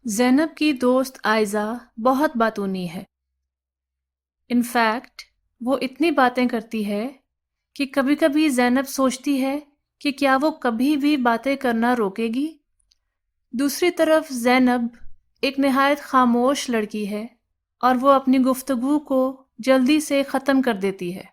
زینب کی دوست آئزہ بہت باتونی ہے۔ انفیکٹ وہ اتنی باتیں کرتی ہے کہ کبھی کبھی زینب سوچتی ہے کہ کیا وہ کبھی بھی باتیں کرنا روکے گی۔ دوسری طرف زینب ایک نہایت خاموش لڑکی ہے اور وہ اپنی گفتگو کو جلدی سے ختم کر دیتی ہے۔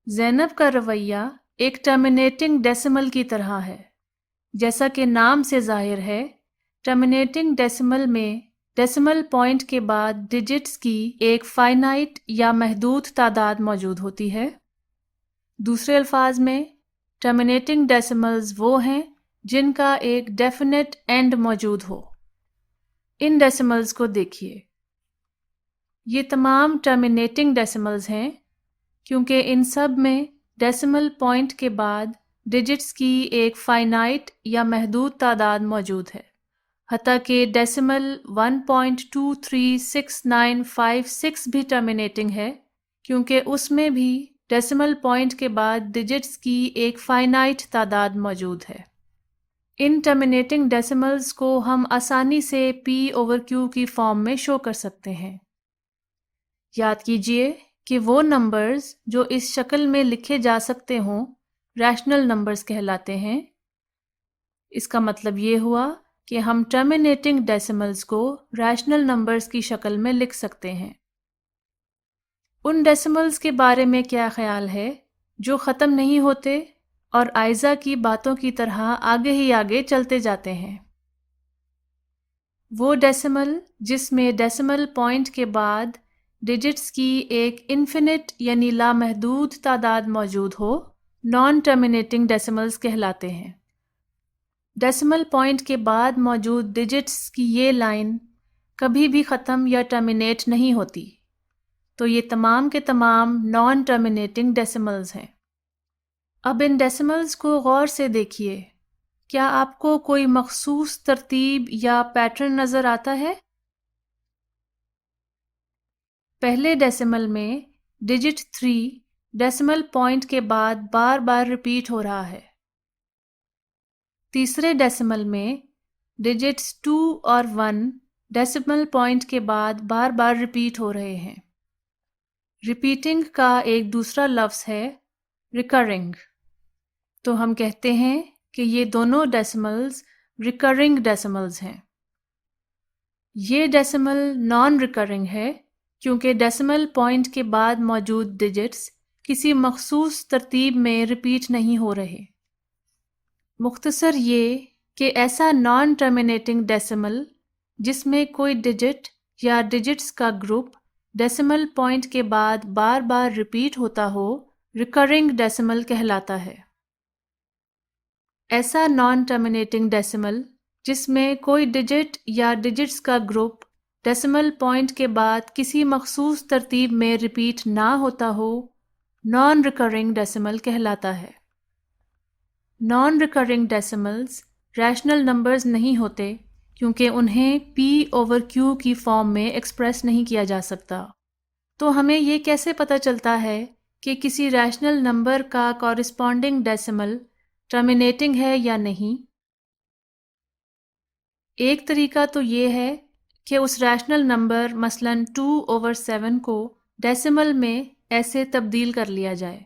زینب کا رویہ ایک ٹرمینیٹنگ ڈیسیمل کی طرح ہے۔ جیسا کہ نام سے ظاہر ہے، ٹرمینیٹنگ ڈیسیمل میں ڈیسیمل پوائنٹ کے بعد ڈیجٹس کی ایک فائنائٹ یا محدود تعداد موجود ہوتی ہے۔ دوسرے الفاظ میں، ٹرمینیٹنگ ڈیسیملز وہ ہیں جن کا ایک ڈیفینٹ اینڈ موجود ہو۔ ان ڈیسیملز کو دیکھیے۔ یہ تمام ٹرمینیٹنگ ڈیسیملز ہیں کیونکہ ان سب میں ڈیسیمل پوائنٹ کے بعد ڈیجٹس کی ایک فائنائٹ یا محدود تعداد موجود ہے۔ حتیٰ کہ ڈیسیمل 1.236956 بھی ٹرمینیٹنگ ہے کیونکہ اس میں بھی ڈیسیمل پوائنٹ کے بعد ڈیجٹس کی ایک فائنائٹ تعداد موجود ہے۔ ان ٹرمینیٹنگ ڈیسیملز کو ہم آسانی سے P/Q کی فارم میں شو کر سکتے ہیں۔ یاد کیجئے کہ وہ نمبرز جو اس شکل میں لکھے جا سکتے ہوں ریشنل نمبرز کہلاتے ہیں۔ اس کا مطلب یہ ہوا کہ ہم ٹرمینیٹنگ ڈیسیملز کو ریشنل نمبرز کی شکل میں لکھ سکتے ہیں۔ ان ڈیسیملز کے بارے میں کیا خیال ہے جو ختم نہیں ہوتے اور آئزہ کی باتوں کی طرح آگے ہی آگے چلتے جاتے ہیں؟ وہ ڈیسیمل جس میں ڈیسیمل پوائنٹ کے بعد ڈیجٹس کی ایک انفینٹ یعنی لامحدود تعداد موجود ہو، نان ٹرمینیٹنگ ڈیسیملز کہلاتے ہیں۔ ڈیسیمل پوائنٹ کے بعد موجود ڈیجٹس کی یہ لائن کبھی بھی ختم یا ٹرمینیٹ نہیں ہوتی، تو یہ تمام کے تمام نان ٹرمینیٹنگ ڈیسیملز ہیں۔ اب ان ڈیسیملز کو غور سے دیکھیے۔ کیا آپ کو کوئی مخصوص ترتیب یا پیٹرن نظر آتا ہے؟ پہلے ڈیسیمل میں ڈیجٹ 3 ڈیسیمل پوائنٹ کے بعد بار بار ریپیٹ ہو رہا ہے۔ تیسرے ڈیسیمل میں ڈیجٹس 2 اور 1 ڈیسیمل پوائنٹ کے بعد بار بار ریپیٹ ہو رہے ہیں۔ ریپیٹنگ کا ایک دوسرا لفظ ہے ریکرنگ، تو ہم کہتے ہیں کہ یہ دونوں ڈیسیملز ریکرنگ ڈیسیملز ہیں۔ یہ ڈیسیمل نان ریکرنگ ہے کیونکہ ڈیسیمل پوائنٹ کے بعد موجود ڈیجٹس کسی مخصوص ترتیب میں ریپیٹ نہیں ہو رہے۔ مختصر یہ کہ ایسا نان ٹرمینیٹنگ ڈیسیمل جس میں کوئی ڈیجٹ یا ڈیجٹس کا گروپ ڈیسیمل پوائنٹ کے بعد بار بار ریپیٹ ہوتا ہو، ریکرنگ ڈیسیمل کہلاتا ہے۔ ایسا نان ٹرمینیٹنگ ڈیسیمل جس میں کوئی ڈیجٹ یا ڈیجٹس کا گروپ ڈیسیمل پوائنٹ کے بعد کسی مخصوص ترتیب میں ریپیٹ نہ ہوتا ہو، نان ریکرنگ ڈیسیمل کہلاتا ہے۔ Naan recurring decimals rational numbers نہیں ہوتے کیونکہ انہیں P/Q کی فارم میں ایکسپریس نہیں کیا جا سکتا۔ تو ہمیں یہ کیسے پتہ چلتا ہے کہ کسی ریشنل نمبر کا کورسپونڈنگ ڈیسیمل ٹرمینیٹنگ ہے یا نہیں؟ ایک طریقہ تو یہ ہے کہ اس ریشنل نمبر مثلاً 2/7 کو ڈیسیمل میں ایسے تبدیل کر لیا جائے۔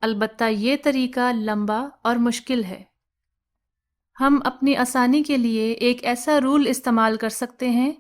البتہ یہ طریقہ لمبا اور مشکل ہے۔ ہم اپنی آسانی کے لیے ایک ایسا رول استعمال کر سکتے ہیں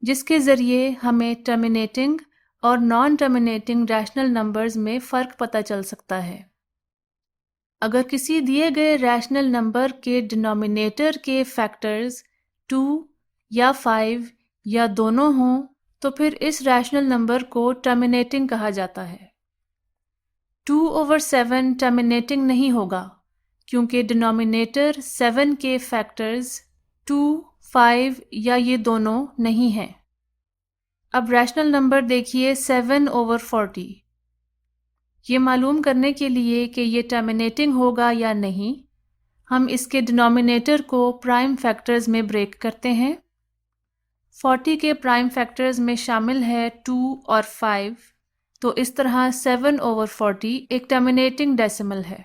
جس کے ذریعے ہمیں ٹرمینیٹنگ اور نان ٹرمینیٹنگ ریشنل نمبرز میں فرق پتہ چل سکتا ہے۔ اگر کسی دیے گئے ریشنل نمبر کے ڈینومینیٹر کے فیکٹرز 2 یا 5 یا دونوں ہوں تو پھر اس ریشنل نمبر کو ٹرمینیٹنگ کہا جاتا ہے۔ 2/7 ٹرمینیٹنگ نہیں ہوگا کیونکہ ڈینومینیٹر 7 کے فیکٹرز 2، 5 یا یہ دونوں نہیں ہیں۔ اب ریشنل نمبر دیکھیے 7/40۔ یہ معلوم کرنے کے لیے کہ یہ ٹرمینیٹنگ ہوگا یا نہیں، ہم اس کے ڈینومینیٹر کو پرائم فیکٹرز میں بریک کرتے ہیں۔ 40 کے پرائم فیکٹرز میں شامل ہے 2 اور 5، تو اس طرح 7/40 ایک ٹرمینیٹنگ ڈیسیمل ہے۔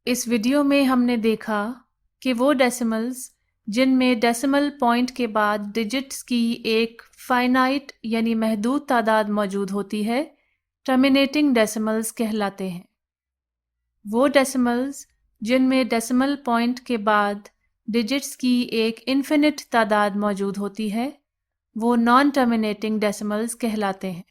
اس ویڈیو میں ہم نے دیکھا کہ وہ ڈیسیملز جن میں ڈیسیمل پوائنٹ کے بعد ڈیجٹس کی ایک فائنائٹ یعنی محدود تعداد موجود ہوتی ہے، ٹرمینیٹنگ ڈیسیملز کہلاتے ہیں۔ وہ ڈیسیملز جن میں ڈیسیمل پوائنٹ کے بعد ڈیجٹس کی ایک انفینٹ تعداد موجود ہوتی ہے، وہ نان ٹرمینیٹنگ ڈیسیملز کہلاتے ہیں۔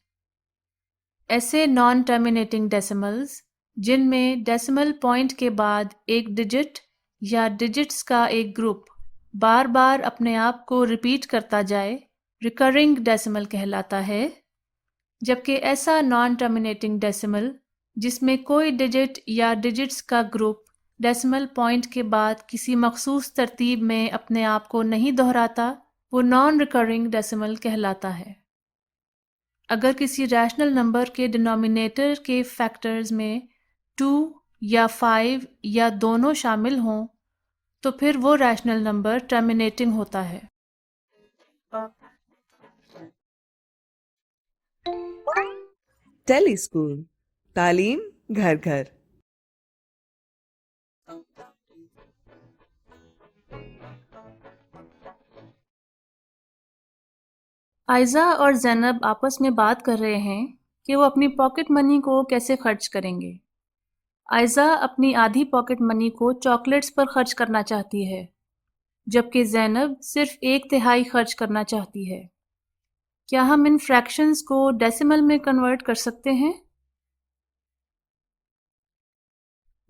ایسے نان ٹرمینیٹنگ ڈیسیملز جن میں ڈیسیمل پوائنٹ کے بعد ایک ڈیجٹ یا ڈیجٹس کا ایک گروپ بار بار اپنے آپ کو ریپیٹ کرتا جائے، ریکرنگ ڈیسیمل کہلاتا ہے، جبکہ ایسا نان ٹرمینیٹنگ ڈیسیمل جس میں کوئی ڈیجٹ یا ڈیجٹس کا گروپ ڈیسیمل پوائنٹ کے بعد کسی مخصوص ترتیب میں اپنے آپ کو نہیں دہراتا، وہ نان ریکرنگ ڈیسیمل کہلاتا ہے۔ اگر کسی ریشنل نمبر کے ڈینومینیٹر کے فیکٹرز میں 2 یا 5 یا دونوں شامل ہوں تو پھر وہ ریشنل نمبر ٹرمینیٹنگ ہوتا ہے۔ ٹیلی اسکول، تعلیم گھر گھر۔ آئزہ اور زینب آپس میں بات کر رہے ہیں کہ وہ اپنی پاکٹ منی کو کیسے خرچ کریں گے۔ آئزہ اپنی آدھی پاکٹ منی کو چاکلیٹس پر خرچ کرنا چاہتی ہے، جبکہ زینب صرف 1/3 خرچ کرنا چاہتی ہے۔ کیا ہم ان فریکشنز کو ڈیسیمل میں کنورٹ کر سکتے ہیں؟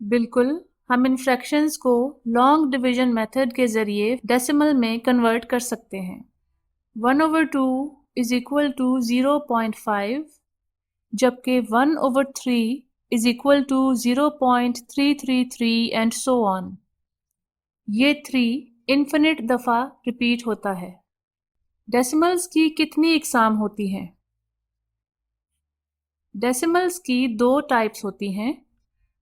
بالکل، ہم ان فریکشنز کو لانگ ڈویژن میتھڈ کے ذریعے ڈیسیمل میں کنورٹ کر سکتے ہیں۔ 1/2 is equal to 0.5 جبکہ 1/3 is equal to 0.333 and so on۔ یہ 3 انفینٹ دفعہ ریپیٹ ہوتا ہے۔ ڈیسیملز کی کتنی اقسام ہوتی ہیں؟ ڈیسیملز کی 2 ٹائپس ہوتی ہیں،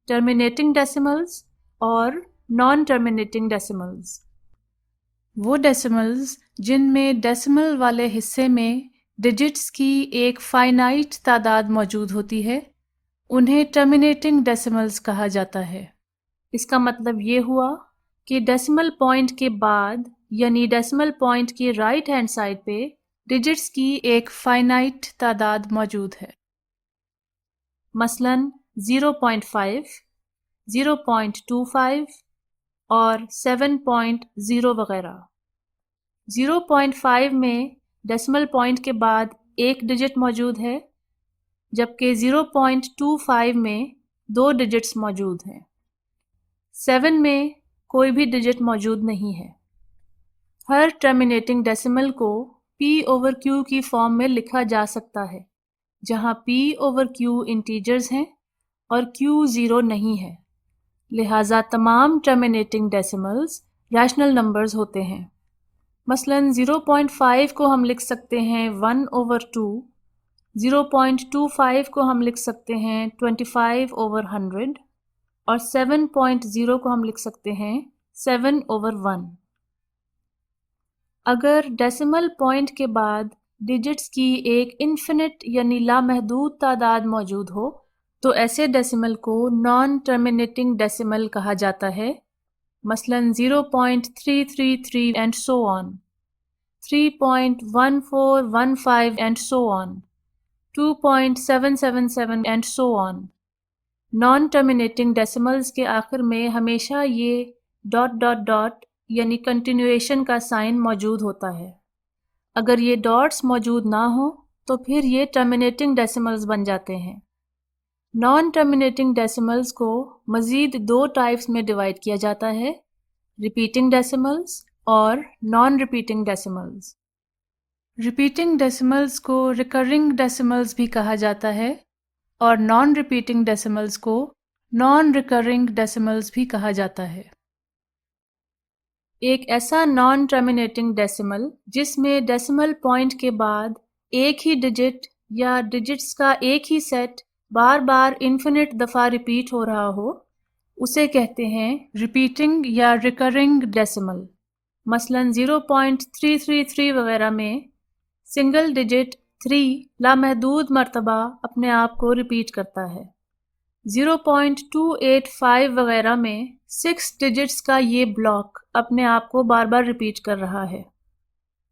ٹرمینیٹنگ ڈیسیملز اور نان ٹرمینیٹنگ ڈیسیملز۔ وہ ڈیسیملز جن میں ڈیسیمل والے حصے میں ڈیجٹس کی ایک فائنائٹ تعداد موجود ہوتی ہے، انہیں ٹرمینیٹنگ ڈیسیملز کہا جاتا ہے۔ اس کا مطلب یہ ہوا کہ ڈیسیمل پوائنٹ کے بعد یعنی ڈیسیمل پوائنٹ کی رائٹ ہینڈ سائڈ پہ ڈیجٹس کی ایک فائنائٹ تعداد موجود ہے، مثلاً 0.5، 0.25 اور 7.0 وغیرہ۔ 0.5 میں ڈیسیمل پوائنٹ کے بعد ایک ڈیجٹ موجود ہے، جبکہ 0.25 میں 2 ڈیجٹس موجود ہیں۔ 7 میں کوئی بھی ڈیجٹ موجود نہیں ہے۔ ہر ٹرمینیٹنگ ڈیسیمل کو P/Q کی فارم میں لکھا جا سکتا ہے، جہاں P/Q انٹیجرز ہیں اور Q 0 نہیں ہے، لہٰذا تمام ٹرمینیٹنگ ڈیسیملز ریشنل نمبرز ہوتے ہیں۔ مثلاً 0.5 کو ہم لکھ سکتے ہیں 1/2، 0.25 کو ہم لکھ سکتے ہیں 25/100 اور 7.0 کو ہم لکھ سکتے ہیں 7/1۔ اگر ڈیسیمل پوائنٹ کے بعد ڈیجٹس کی ایک انفینٹ یعنی لامحدود تعداد موجود ہو تو ایسے ڈیسیمل کو نان ٹرمینیٹنگ ڈیسیمل کہا جاتا ہے، مثلاً 0.333 and so on۔ 3.1415 and so on, 2.777 and so on. Non terminating decimals کے آخر میں ہمیشہ یہ ڈاٹ ڈاٹ ڈاٹ یعنی کنٹینویشن کا سائن موجود ہوتا ہے. اگر یہ ڈاٹس موجود نہ ہوں تو پھر یہ ٹرمینیٹنگ ڈیسیملز بن جاتے ہیں. نان ٹرمینیٹنگ ڈیسیملز کو مزید دو ٹائپس میں ڈیوائڈ کیا جاتا ہے: ریپیٹنگ ڈیسیملز اور نان ریپیٹنگ ڈیسیملز. ریپیٹنگ ڈیسیملز کو ریکرنگ ڈیسیملز بھی کہا جاتا ہے اور نان ریپیٹنگ ڈیسیملز کو نان ریکرنگ ڈیسیملز بھی کہا جاتا ہے. ایک ایسا نان ٹرمینیٹنگ ڈیسیمل جس میں ڈیسیمل پوائنٹ کے بعد ایک ہی ڈیجٹ یا ڈیجٹس کا ایک ہی سیٹ بار بار انفینٹ دفعہ ریپیٹ ہو رہا ہو اسے کہتے ہیں ریپیٹنگ یا ریکرنگ ڈیسیمل. مثلاً 0.333 وغیرہ میں سنگل ڈیجٹ 3 لامحدود مرتبہ اپنے آپ کو ریپیٹ کرتا ہے. 0.285 وغیرہ میں 6 ڈیجٹس کا یہ بلاک اپنے آپ کو بار بار ریپیٹ کر رہا ہے.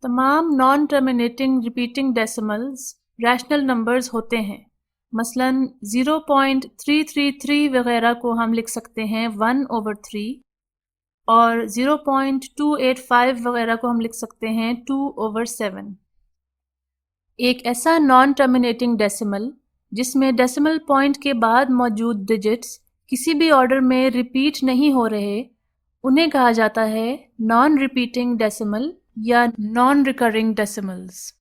تمام non terminating repeating decimals rational numbers ہوتے ہیں. مثلاً 0.333 وغیرہ کو ہم لکھ سکتے ہیں 1/3 اور 0.285 وغیرہ کو ہم لکھ سکتے ہیں 2/7. ایک ایسا نان ٹرمینیٹنگ ڈیسیمل جس میں ڈیسیمل پوائنٹ کے بعد موجود ڈیجٹس کسی بھی آرڈر میں ریپیٹ نہیں ہو رہے انہیں کہا جاتا ہے نان ریپیٹنگ ڈیسیمل یا نان ریکرنگ ڈیسیملز.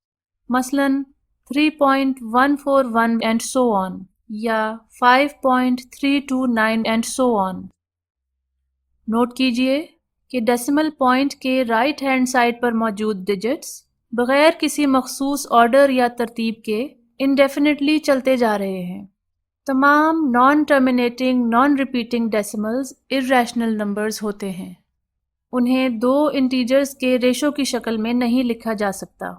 مثلاً 3.141 and so on یا 5.329 and so on. نوٹ کیجئے کہ ڈیسیمل پوائنٹ کے رائٹ ہینڈ سائڈ پر موجود ڈیجٹس بغیر کسی مخصوص آرڈر یا ترتیب کے انڈیفینیٹلی چلتے جا رہے ہیں. تمام non terminating non repeating decimals irrational numbers ہوتے ہیں. انہیں دو انٹیجرز کے ریشو کی شکل میں نہیں لکھا جا سکتا.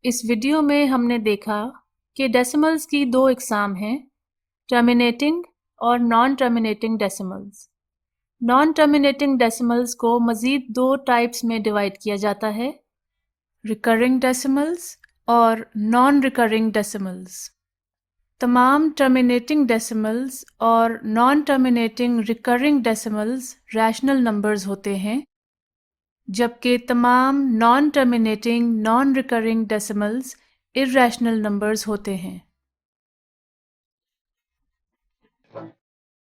اس ویڈیو میں ہم نے دیکھا کہ ڈیسیملز کی دو اقسام ہیں: ٹرمینیٹنگ اور نان ٹرمینیٹنگ ڈیسیملز. نان ٹرمینیٹنگ ڈیسیملز کو مزید دو ٹائپس میں ڈیوائڈ کیا جاتا ہے: ریکرنگ ڈیسیملز اور نان ریکرنگ ڈیسیملز. تمام ٹرمینیٹنگ ڈیسیملز اور non terminating recurring decimals rational numbers ہوتے ہیں جبکہ تمام non terminating non recurring decimals irrational numbers ہوتے ہیں.